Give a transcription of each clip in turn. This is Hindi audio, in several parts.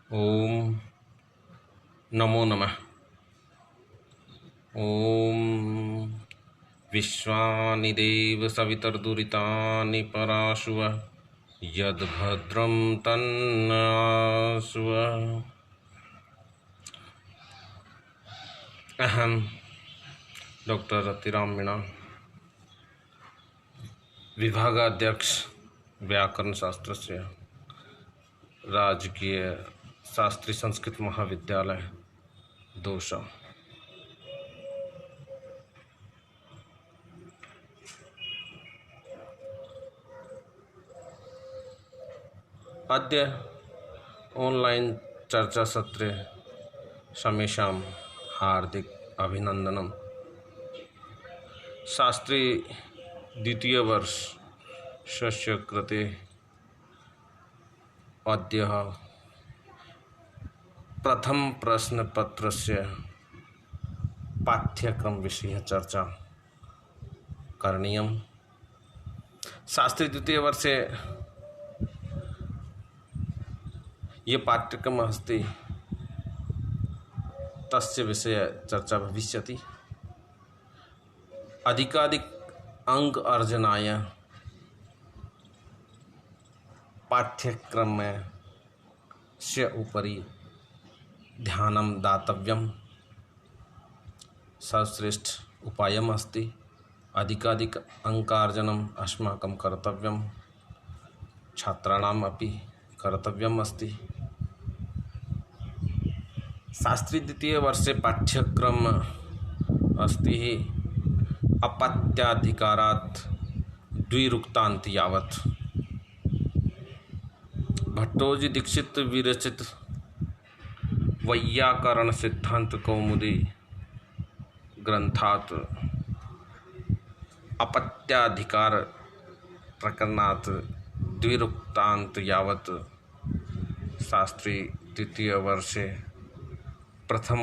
ओम नमो नमः। ओम विश्वानि देव सवितर्दुरितानि पराशुव यद्भद्रं तन्नाशुव। अहम डॉक्टर रतिराम मीणा, विभागाध्यक्ष व्याकरण शास्त्रस्य राजकीय शास्त्री संस्कृत महाविद्यालय दोषा। अद्य ऑनलाइन चर्चा सत्रे समेषां हार्दिक अभिनंदनम। शास्त्री द्वितीय वर्षस्य कृते अद्य प्रथम प्रश्नपत्रस्य पाठ्यक्रम विषय चर्चा करणीयम्। शास्त्री द्वितीय वर्षे ये पाठ्यक्रम अस्ति, तस्य विषय चर्चा भविष्यति। अधिकाधिक अंक अर्जनाय पाठ्यक्रम से उपरि ध्यानं दातव्यं। सर्वश्रेष्ठ उपायम् अस्ति। अधिकाधिक अंकार्जनम् अस्माकं कर्तव्यं, छात्राणाम् अपि कर्तव्यम् अस्ति। शास्त्री द्वितीय वर्षे पाठ्यक्रम अस्ति अपत्याधिकारात् द्विरुक्तान्त यावत्। भट्टोजी दीक्षित विरचित वैयाकरण सिद्धांत कौमुदी ग्रंथात् अपत्याधिकार प्रकरणात् द्विरुक्तान्त यावत् शास्त्री द्वितीय वर्षे प्रथम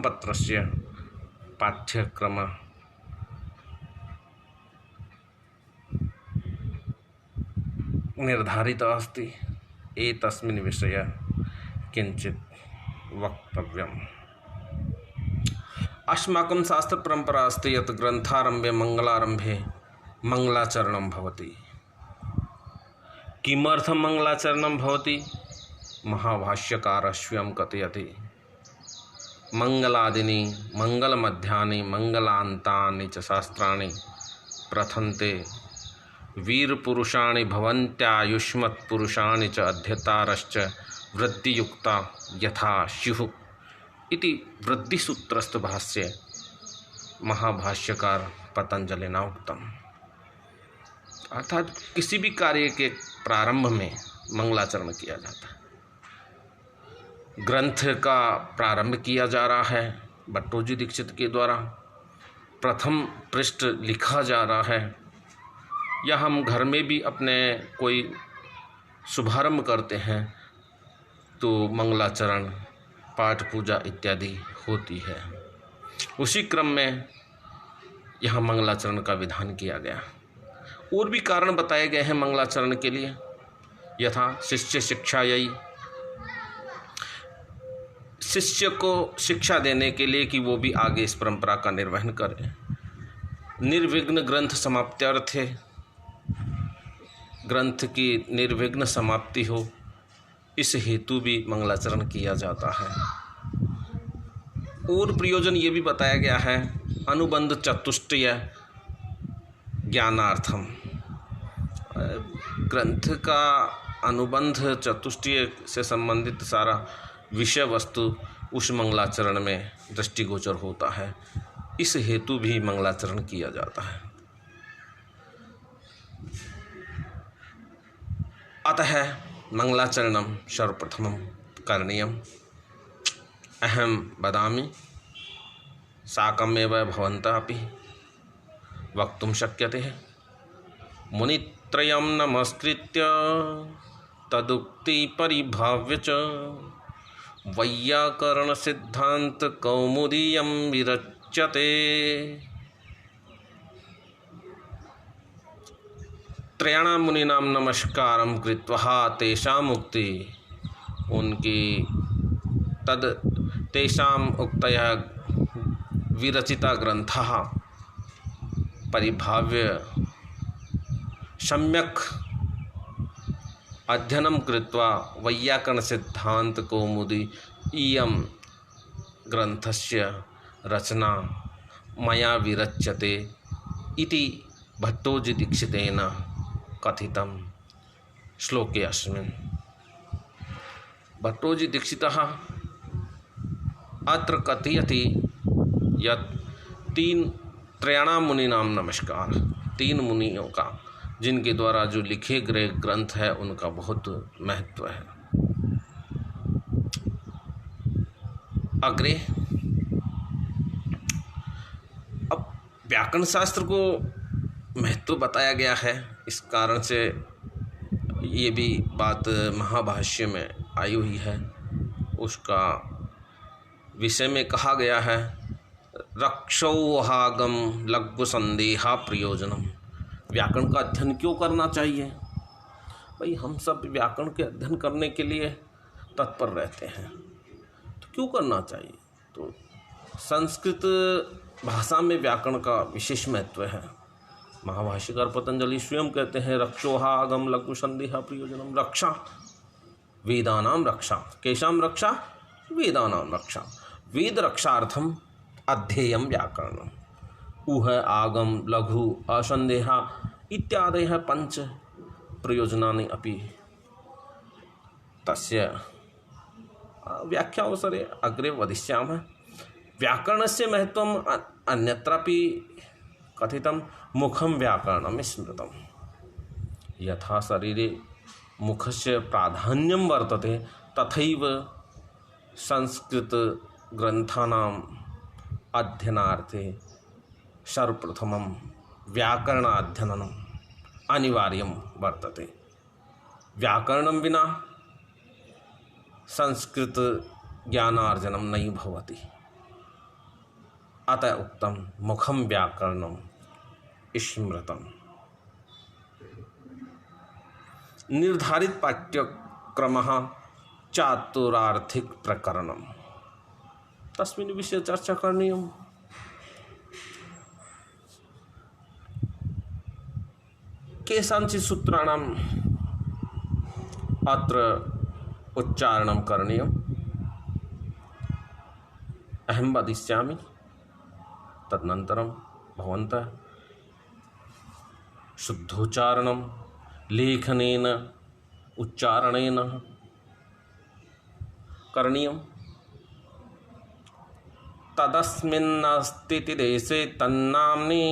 पत्रस्य पाठ्यक्रम निर्धारित अस्ति। एतस्मिन् विषये किञ्चित् वक्तव्यम्। अस्माकं शास्त्र परंपरा अस्ति यत् ग्रंथारंभे मंगलारंभे मंगलाचरणं भवति। किमर्थं मंगलाचरणं भवति? महाभाष्यकारः स्वयं कथयति, मंगलादीनि मंगलमध्यानि मंगलान्तानि च शास्त्राणि प्रथन्ते वीरपुरुषाणि भवन्त्यायुष्मत्पुरुषाणि च अध्येतारश्च वृद्धियुक्ता यथा स्युः इति वृद्धिसूत्रस्थ भाष्ये महाभाष्यकार पतंजलिना उक्तम्। अर्थात किसी भी कार्य के प्रारंभ में मंगलाचरण किया जाता है। ग्रंथ का प्रारंभ किया जा रहा है भट्टोजी दीक्षित के द्वारा, प्रथम पृष्ठ लिखा जा रहा है, या हम घर में भी अपने कोई शुभारंभ करते हैं तो मंगलाचरण, पाठ पूजा इत्यादि होती है। उसी क्रम में यहाँ मंगलाचरण का विधान किया गया। और भी कारण बताए गए हैं मंगलाचरण के लिए, यथा शिष्य शिक्षायै, शिष्य को शिक्षा देने के लिए कि वो भी आगे इस परंपरा का निर्वहन करे। निर्विघ्न ग्रंथ समाप्त्यर्थे, ग्रंथ की निर्विघ्न समाप्ति हो, इस हेतु भी मंगलाचरण किया जाता है। और प्रयोजन ये भी बताया गया है, अनुबंध चतुष्टय ज्ञानार्थम। ग्रंथ का अनुबंध चतुष्टय से संबंधित सारा विषय वस्तु उस मंगलाचरण में दृष्टिगोचर होता है, इस हेतु भी मंगलाचरण किया जाता है। अतः मंगलाचरणं सर्वप्रथमं करणीयम्। अहं वदामि, साकमेव भवन्तः अपि वक्तुं शक्यते। मुनित्रयं नमस्कृत्य तदुक्ति परिभाव्य च वैयाकरण सिद्धांत कौमुदीयं विरच्यते। त्रयाणां मुनीनां नमस्कारं कृत्वा तेषां मुक्ति उनकी तद तेषाम् उक्तयः विरचिता ग्रंथाः परिभाव्य सम्यक् अध्ययनं कृत्वा वैयाकरणसिद्धान्तकौमुदी इयं ग्रंथस्य रचना मया विरच्यते इति भट्टोजीदीक्षितेन कथितं श्लोके अस्मिन्। भट्टोजीदीक्षितः अत्र कथयति यत् त्रयाणां मुनीनां नमस्कार, 3 मुनियों का जिनके द्वारा जो लिखे गए ग्रंथ है उनका बहुत महत्व है। अग्रे अब व्याकरण शास्त्र को महत्व बताया गया है, इस कारण से ये भी बात महाभाष्य में आई हुई है। उसका विषय में कहा गया है रक्षौहागम लघु संदेहा प्रयोजनम। व्याकरण का अध्ययन क्यों करना चाहिए? भाई हम सब व्याकरण के अध्ययन करने के लिए तत्पर रहते हैं, तो क्यों करना चाहिए? तो संस्कृत भाषा में व्याकरण का विशेष महत्व है। महाभाष्यकार पतंजलि स्वयं कहते हैं रक्षोहागम लघु संदेहा प्रयोजनम। रक्षा वेदानाम रक्षा, केशाम रक्षा? वेदानाम रक्षा। वेद रक्षार्थम अध्येयम व्याकरणम। ऊह आगम लघु असंदेहा इत्यादयः 5 प्रयोजनानि अपि तस्य व्याख्यावसरे अग्रे वदिष्यामः। व्याकरणस्य महत्वम् अन्यत्रापि कथितं मुखं व्याकरणं स्मृतं। यथा शरीरे मुखस्य प्राधान्यं वर्तते तथैव संस्कृत ग्रंथानाम् अध्ययनार्थे सर्वप्रथमं व्याकरणाध्ययनम् अनिवार्यं वर्तते। व्याकरणं विना संस्कृत ज्ञानार्जनं नैव भवति। अतः उक्तं मुखं व्याकरणं स्मृतम्। निर्धारित पाठ्यक्रमः चातुरार्थिक प्रकरणम्, तस्मिन् विषये चर्चा करणीयम्। केषाञ्चित् सूत्राणाम् अत्र उच्चारणं करणीयम्। अहं वदिष्यामि, तदनन्तरं भवन्तः शुद्धोच्चारणं लेखनेन उच्चारणेन करणीयम्। तदस्मिन्नस्तीति देशे तन्नाम्नि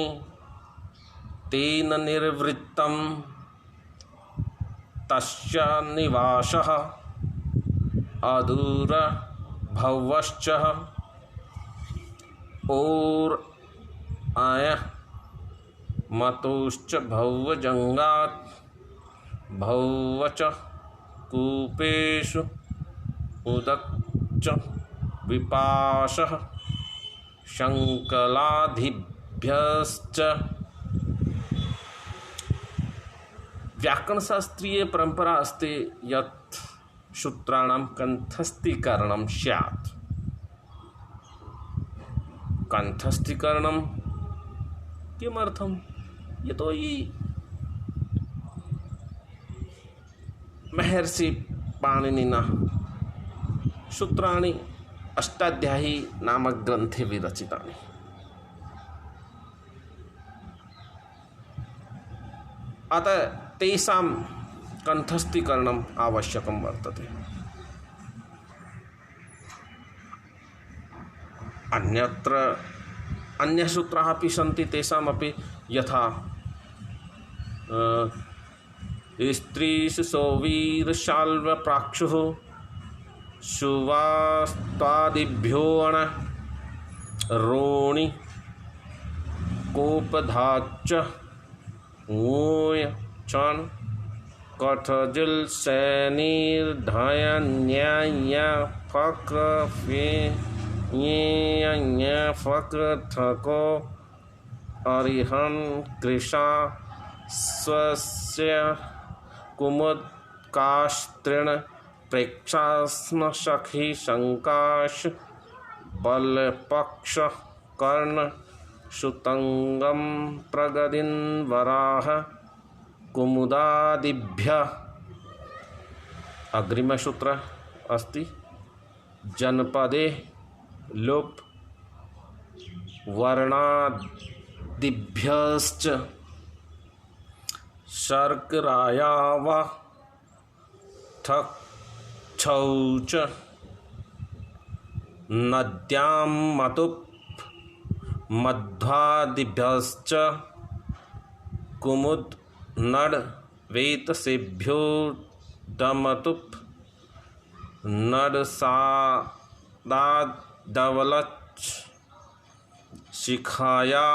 तेन निर्वृत्तं तस्य निवासः अदूरभवश्च और आयः मतोश्च भवजंगात् भवच कूपेषु उदक्च विपाशः शंकलादिभ्यश्च। व्याकरण शास्त्रीय परंपरा अस्ति यत् सूत्राणां कंठस्थीकरणं स्यात्। कंठस्थीकरणं किमर्थं? यतोहि महर्षि पाणिनिना सूत्राणि अष्टाध्यायी नामक ग्रंथे विरचितानि। अतः तेषां कंठस्थीकरणम् आवश्यकं वर्तते। अन्यत्र अन्यसूत्राः अपि सन्ति, तेषामपि यथा स्त्रीषु सौवीरशाल्वप्राक्षुः सुवास्तादिभ्यो अण रोणि कोपधाच ऊय चण कठजिल सैनिर्धयन्याय फक फे ये फक थको अरिहन कृषा स्वस्य कुमुद कास्त्रिण प्रेक्षास्न सखी शंकाश बलपक्ष कर्ण सुतंगम प्रगदिन वराह कुमुदादिभ्य। अग्रिमसूत्र अस्ति जनपदे लोप वर्णादिभ्यश्च शर्करायाव ठक्षौच नद्यां मतुप मध्वादिभ्यश्च कुमुद नड वेतसेभ्यो दमतुप नडसादादवलच शिखाया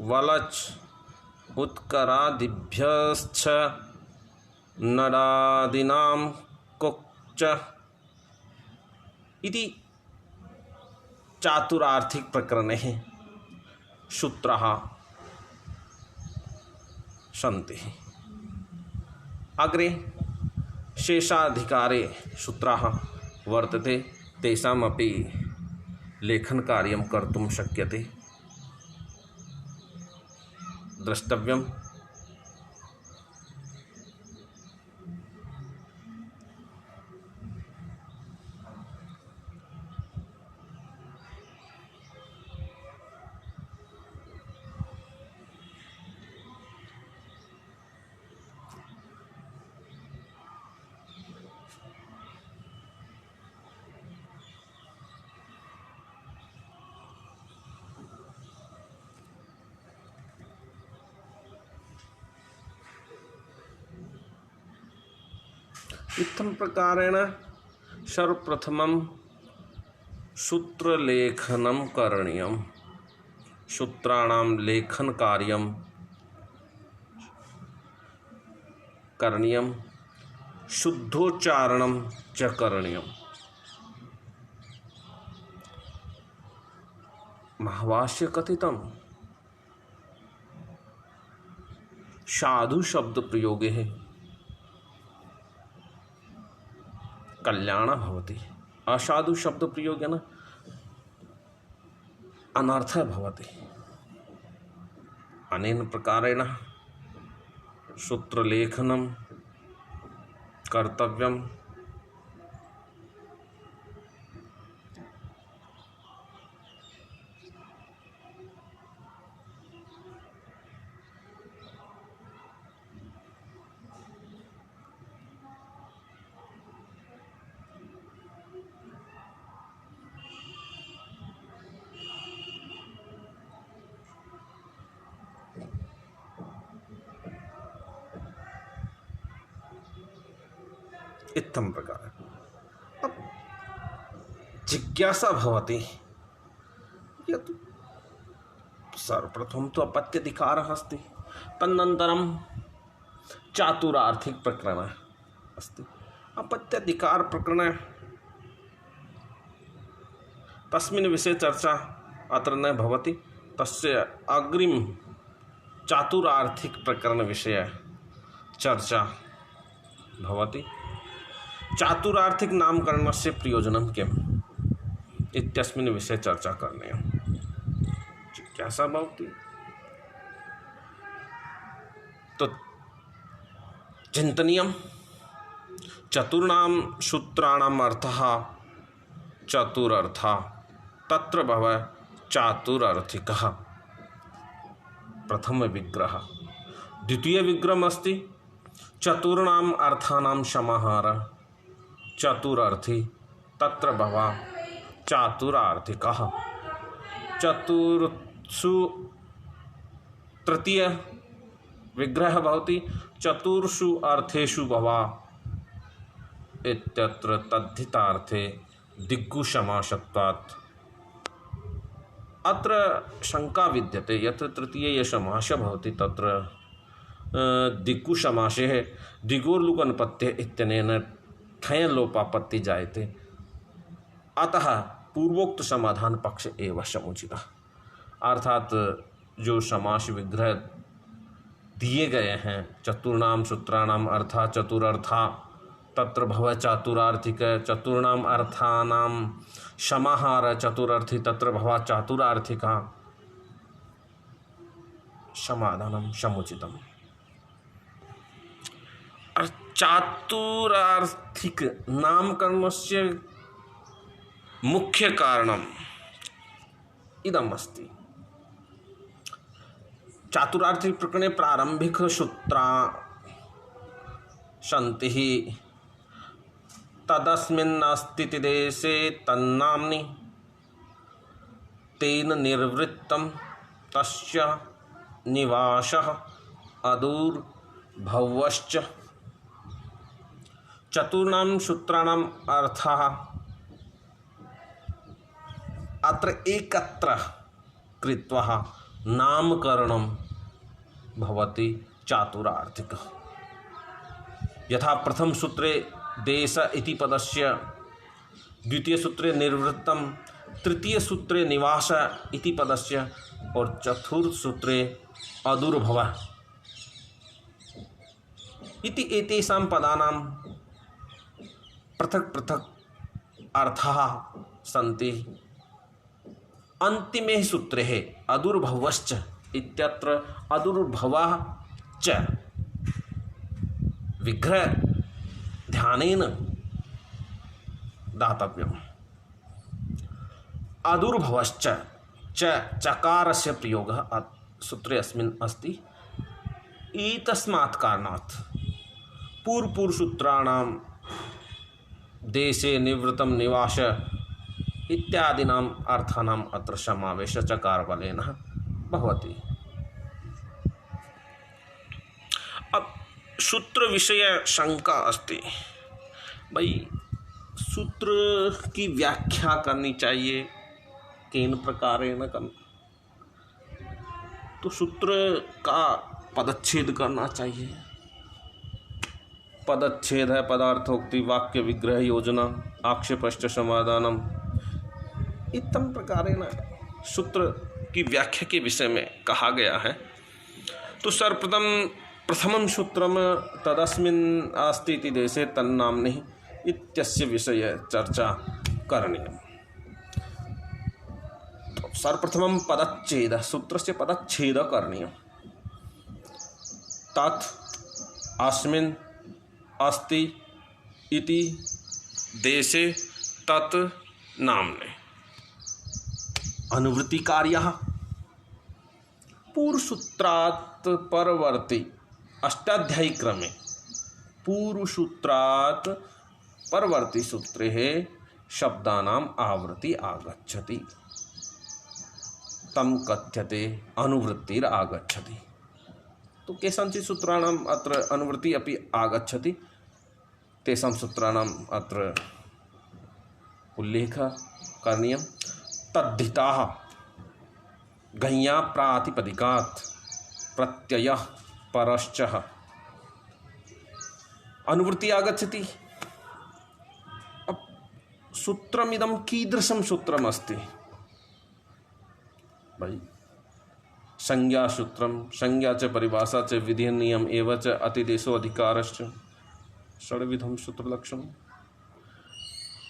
वलच उत्करादिभ्यश्च नडादीनां कुक्च। इति चातुरार्थिक प्रकरणे सूत्राः सन्ति। अग्रे शेषाधिकारे सूत्राः वर्तते, तेषामपि लेखनकार्यं कर्तुं शक्यते, द्रष्टव्यम्। इत्थं प्रकारेण सर्वप्रथमं सूत्रलेखनं करणीयं। सूत्राणां लेखनकार्यं करणीयं, शुद्धोच्चारणं च करणीयम्। महाभाष्ये कथितं साधु शब्द प्रयोगे कल्याण भवति, असाधु शब्द प्रयोगेन अनर्थ भवति। अनेन प्रकारेण सूत्रलेखनं कर्तव्यम्। इत्थं प्रकार अब जिज्ञासा भवति यत् सर्वप्रथमं तु अपत्यधिकारः अस्ति, तदनन्तरं चातुरार्थिक प्रकरणम् अस्ति। अपत्यधिकार प्रकरणे तस्मिन् विषये चर्चा अत्र न भवति, तस्य अग्रिम चातुरार्थिक प्रकरण विषये चर्चा भवति। चातुरार्थिक नामकरणस्य प्रयोजनं किम् इत्यस्मिन् विषये चर्चा करणीया। जिज्ञासा भवति तो चिन्तनीयं। चतुर्णां सूत्राणाम् अर्थः चतुरर्थः, तत्र भव चातुरर्थिकः प्रथम विग्रह। द्वितीय विग्रहम् अस्ति चतुर्णाम् अर्थानां समाहारः चतुरर्थी, तत्र भव चातुरार्थिकः। चतुर्षु तृतीय विग्रह भवति चतुर्षु अर्थेषु भव इत्यत्र तद्धितार्थे दिग्गुसमासत्वात्। अत्र शंका विद्यते यत्र तृतीये समासः भवति तत्र दिक्कुसमासे दिगोर्लुकनपत्ते इत्यनेन ठय लोपापत्ति जायते, अतः पूर्वोक्त समाधान पक्ष एवं समुचितः। अर्थात जो समास विग्रह दिए गए हैं चतुर्णाम सूत्राणाम अर्था चतुरर्था तत्र भव चातुरार्थिक चतुर्णाम अर्थानाम समाहार चतुरर्थी तत्र भव चातुरार्थिका समाधानम समुचितम। और चातुरार्थिक नामकरणस्य मुख्य कारणम इदम अस्ति। चातुरार्थिक प्रकरणे प्रारंभिक सूत्रा सन्ति तदस्मिन्नस्ति देशे तन्नाम्नि तेन निर्वृत्तं तस्य निवासः अदूर्भवश्च। चतुर्णां सूत्राणाम् अर्थः अत्र एकत्र कृत्वा नामकरणं भवति चातुरार्थिकः। यथा प्रथम सूत्रे देश इति पदस्य, द्वितीय सूत्रे निर्वृत्तं, तृतीय सूत्रे निवास इति पदस्य और चतुर्थ सूत्रे अदुर्भव इति एतेषां पदानां पृथक पृथक अर्थाः सन्ति। अन्तिमे सूत्रे अदुर्भवश्च इत्यत्र अदुर्भवः च विग्रह ध्यानेन दातव्यम्। अदुर्भवश्च च चकारस्य प्रयोगः सूत्रे अस्मिन् अस्ति। एतस्मात् कारणात् पूर्वसूत्राणां देशे निवृत्तं निवास इत्यादीनाम् अर्थानाम् अत्र समावेश चकारबलेन भवति। अब सूत्र विषय शंका अस्ति, भाई सूत्र की व्याख्या करनी चाहिए केन प्रकारेण करना, तो सूत्र का पदच्छेद करना चाहिए। पदच्छेद है पदार्थोक्ति वाक्य विग्रह योजना आक्षेपश्च समाधानम। इत्थम प्रकारेण सूत्र की व्याख्या के विषय में कहा गया है। तो सर्वप्रथम प्रथमं सूत्रम तदस्मिन् अस्ति इति देशे तन्नाम्नि इत्यस्य विषये चर्चा करणीयम्। तो सर्वप्रथमं पदच्छेद, सूत्रस्य पदच्छेद करणीयम्। तत् अस्मिन् अस्ति इति देशे तत् नाम्नि अनुवृत्ति कार्यः पूर्वसूत्रात् परवर्ती अष्टाध्यायी क्रमे पूर्वसूत्रात् परवर्ती सूत्रे शब्दानाम् आवृत्ति आगच्छति तं कथ्यते अनुवृत्तिर् आगच्छति। तो केषाञ्चित् सूत्राणाम् अत्र अनुवृत्ति अपि आगच्छति, तेषां सूत्राणाम् अत्र उल्लेखः करणीयः। तद्धिताः गञ्या प्रातिपदिकात् प्रत्ययः परश्च अनुवृत्ति आगच्छति। अब सूत्रमिदं कीदृशं सूत्रम् अस्ति? भाई संज्ञा सूत्रम, संज्ञा च परिभाषा च विधि नियम एवं च अतिदेशो अधिकारश्च षड्विधं सूत्रलक्षणम्।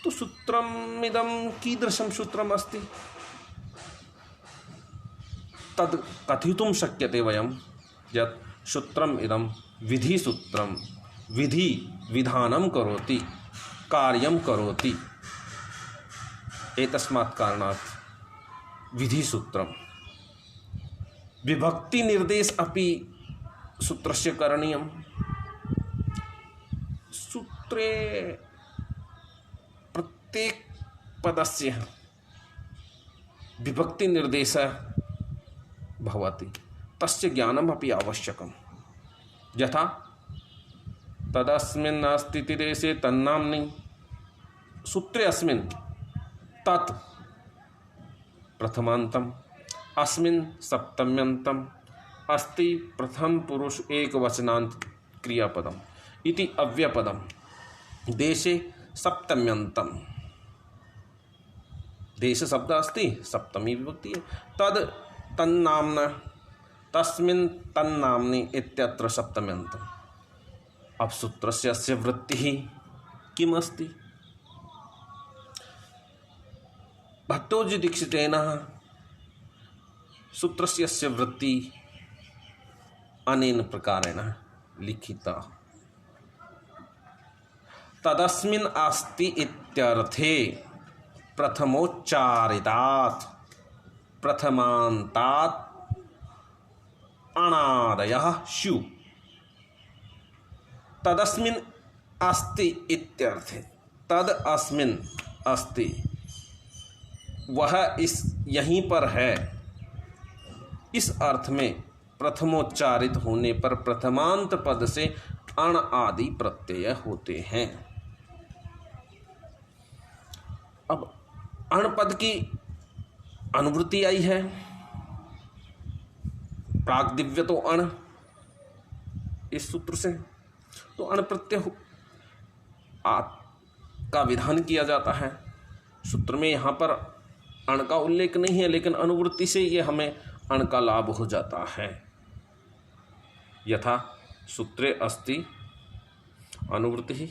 तो सूत्रमिदं कीदृशं सूत्रम् अस्ति तद् कथितुं शक्यते वयं यत् सूत्रम् इदं विधिसूत्रं, विधि विधानं करोति, कार्यं करोति। एतस्मात् कारणात् विधिसूत्रम्। विभक्ति निर्देश अपि सूत्रस्य करणीयम्। सूत्रे प्रत्येक पदस्य विभक्ति निर्देशः भवति, तस्य ज्ञानम् अपि आवश्यकम्। यथा तदस्मिन् अस्ति इति देशे तन्नाम्नि, सूत्रे अस्मिन् तत् प्रथमान्तम्, अस्मिन् सप्तम्यन्तम्, अस्ति प्रथम पुरुष एकवचनान्त क्रियापदम् इति अव्ययपदम्, देशे सप्तम्यन्तम्, देश शब्द अस्ति सप्तमी विभक्ति है। तद तन्नाम्ना, तस्मिन् तन्नाम्नि इत्यत्र सप्तम्यन्तम्। अब सूत्रस्य अस्य वृत्तिः किम् अस्ति? भट्टोजी दीक्षितेन सूत्रस्य वृत्ति अनेन प्रकारेण लिखिता। तदस्मिन् अस्ति इत्यर्थे प्रथमोच्चारितात् प्रथमान्तात् अणादयः स्यु। तदस्मिन् अस्ति इत्यर्थे, तद अस्मिन् अस्ति, वह इस यहीं पर है, इस अर्थ में प्रथमोच्चारित होने पर प्रथमांत पद से अण आदि प्रत्यय होते हैं। अब अण पद की अनुवृत्ति आई है, प्राग्दिव्य तो अण, इस सूत्र से तो अण प्रत्यय का विधान किया जाता है। सूत्र में यहाँ पर अण का उल्लेख नहीं है, लेकिन अनुवृत्ति से ये हमें अण का लाभ हो जाता है। यथा सूत्रे अस्ति अनुवृत्ति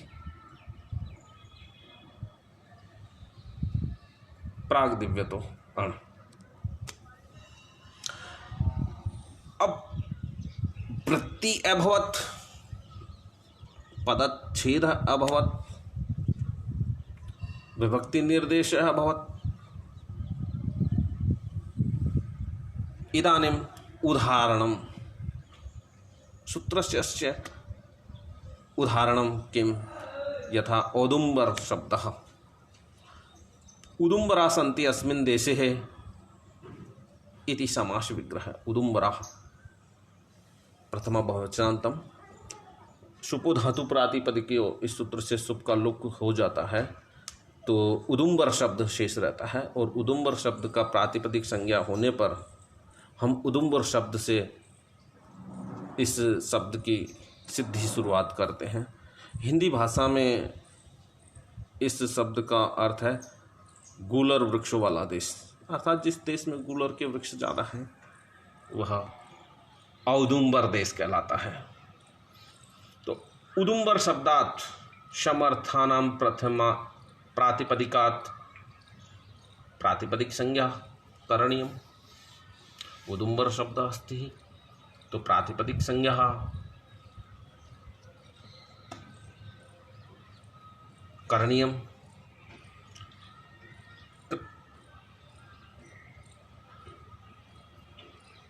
प्राग्दिव्यतो अण। अब वृत्ति अभवत्, पदच्छेद अभवत्, विभक्ति निर्देश अभवत्। इदानीम् उदाहरणं, सूत्रस्य उदाहरणं किं? यथा औदुम्बर शब्दः, उदुम्बरा सन्ति अस्मिन् देशे इति समास विग्रह। उदुम्बरा प्रथम बहुवचनान्तं, सुपो धातु प्रातिपदिको इस सूत्र से सुप का लुक हो जाता है, तो उदुम्बर शब्द शेष रहता है। और उदुम्बर शब्द का प्रातिपदिक संज्ञा होने पर हम उदुम्बर शब्द से इस शब्द की सिद्धि शुरुआत करते हैं। हिंदी भाषा में इस शब्द का अर्थ है गूलर वृक्षों वाला देश, अर्थात जिस देश में गूलर के वृक्ष ज़्यादा हैं वह औदुम्बर देश कहलाता है। तो उदुम्बर शब्दात् समर्थानां प्रथमा प्रातिपदिकात् प्रातिपदिक संज्ञा करणीयम्। उदुम्बर शब्द अस्ति तो प्रातिपदिक संज्ञा करणीयम्।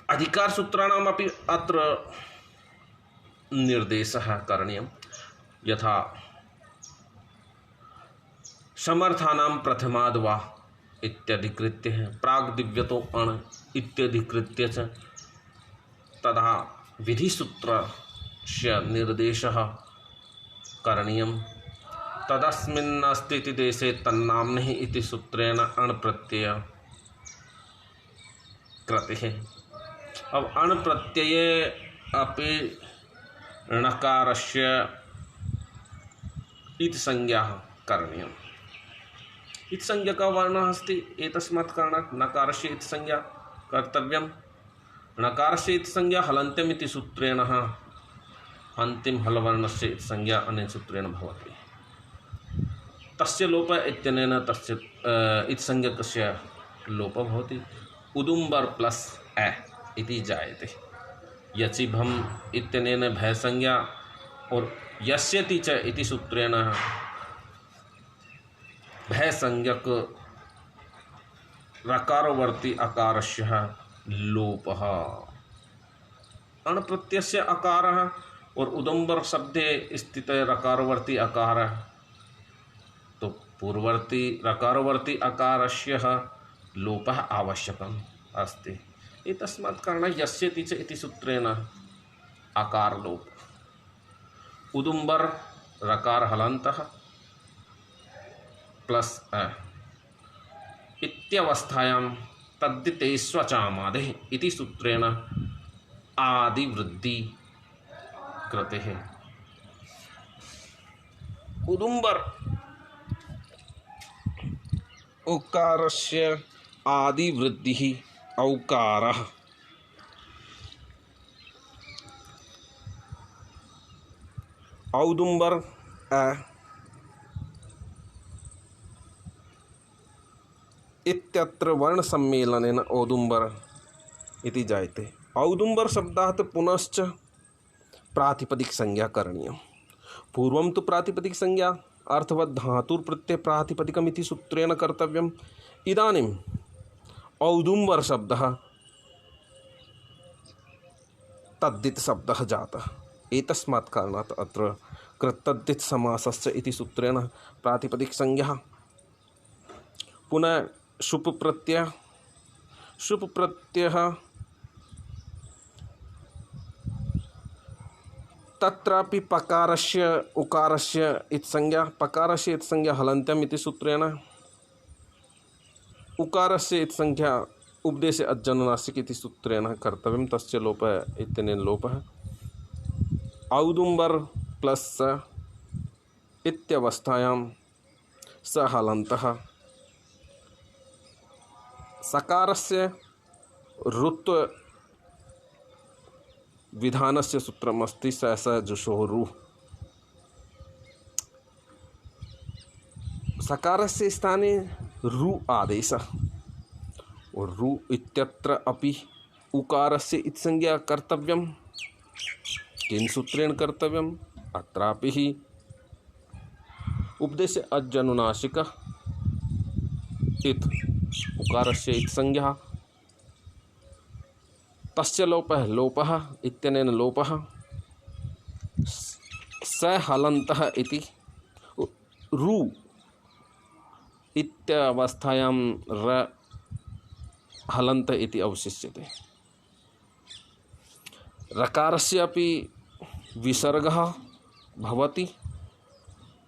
अधिकार सूत्राणाम् अपि अत्र निर्देशः करणीयः। यथा समर्थानां प्रथमाद् वा इत्यधिकृत्य है, प्राग्दिव्यतो अण इत्यधिकृत्य च, तदा विधिसूत्रस्य निर्देशः करणीयः। तदस्मिन्नस्ति इति देशे तन्नाम्नि इति सूत्रेण अण प्रत्यय कृतिः। अब अण प्रत्यये अपि णकारस्य इति संज्ञा करणीयम्। इति संज्ञा का वर्णः अस्ति, एतस्मात् कारणात् नकारस्य इति संज्ञा कर्तव्यम्। णकारस्य इति संज्ञा हलन्त्यम् इति सूत्रेण अन्तिम हलवर्णस्य इति संज्ञा अनेन सूत्रेण भवति। तस्य लोप इत्यनेन तस्य इति संज्ञकस्य लोपः भवति। उदुम्बर प्लस ए इति जायते। यचिभम इत्यनेन भय संज्ञा और यस्यति च इति सूत्रेण भय संज्ञक रकारवर्ती अकारस्य लोपः। अण प्रत्ययस्य अकारः और उदुम्बर शब्दे स्थित रकारवर्ती अकार, तो पूर्ववर्ती रकारवर्ती अकारस्य लोपः आवश्यकम् अस्ति। एतस्मात् कारणात् यस्यति च इति सूत्रेण आकार लोप। उदुम्बर रकार हलन्तः प्लस अ इत्यवस्थायां तद्धिते स्वचामादेः इति सूत्रेण आदिवृद्धि कृतेः। उदुम्बर उकारस्य आदिवृद्धिः औकारः। औदुम्बर अ इत्यत्र वर्णसम्मेलनेन औदुम्बर इति जायते। औदुम्बर शब्दात् पुनश्च प्रातिपदिक संज्ञा करणीयं। पूर्वं तु प्रातिपदिक संज्ञा अर्थवत् धातुर् प्रत्यय प्रातिपदिकमिति सूत्रेण कर्तव्यम्। इदानीम् औदुम्बर शब्दः तद्धित शब्दः जातः। एतस्मात् कारणात् अत्र कृत्तद्धित समासस्य इति सूत्रेण प्रातिपदिक संज्ञा। पुनः शुप् प्रत्ययः तत्रापि पकारस्य उकारस्य इति संज्ञा। पकारस्य इति संज्ञा हलन्त्यम् इति सूत्रेण। उकारस्य इति संज्ञा उपदेशे अजनुनासिक इति सूत्रेण कर्तव्यं। तस्य लोपः इत्यनेन लोपः। औदुम्बर प्लस स इत्यवस्थायां स हलन्तः। सकारस्य ऋत्व विधानस्य सूत्रमस्ति स स जुषोः रु। सकारस्य स्थाने रु आदेशः। और रु इत्यत्र अपि उकारस्य इति संज्ञा कर्तव्यं। किं सूत्रेण कर्तव्यम्? अत्रापि हि उपदेशे अजनुनासिकः इति उकारस्य इति संज्ञा। तस्य लोपः इत्यनेन लोपः। स हलन्तः इति रु इत्यावस्थायां र हलन्त इति अवशिष्यते। रकारस्य अपि विसर्गः भवति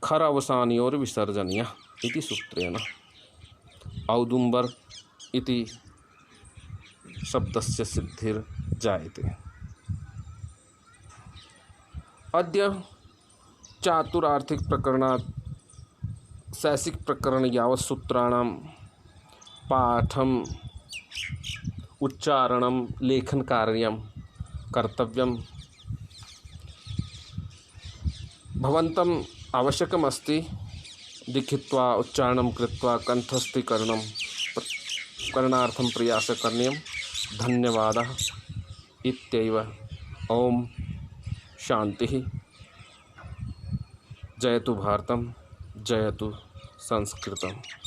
खर अवसानयोर् विसर्जनीयः इति सूत्रेण औदुम्बर इति शब्दस्य सिद्धिर्जायते। अद्य चातुरार्थिक प्रकरणात् शैक्षिक प्रकरण यावत् सूत्राणां पाठम् उच्चारणं लेखनकार्यं कर्तव्यं। भवन्तम् आवश्यकमस्ति लिखित्वा उच्चारणं कृत्वा कंठस्थीकरणं करणार्थं प्रयासः करणीयः। धन्यवादः इत्येव। ओम शान्तिः। जयतु भारतं, जयतु संस्कृतम्।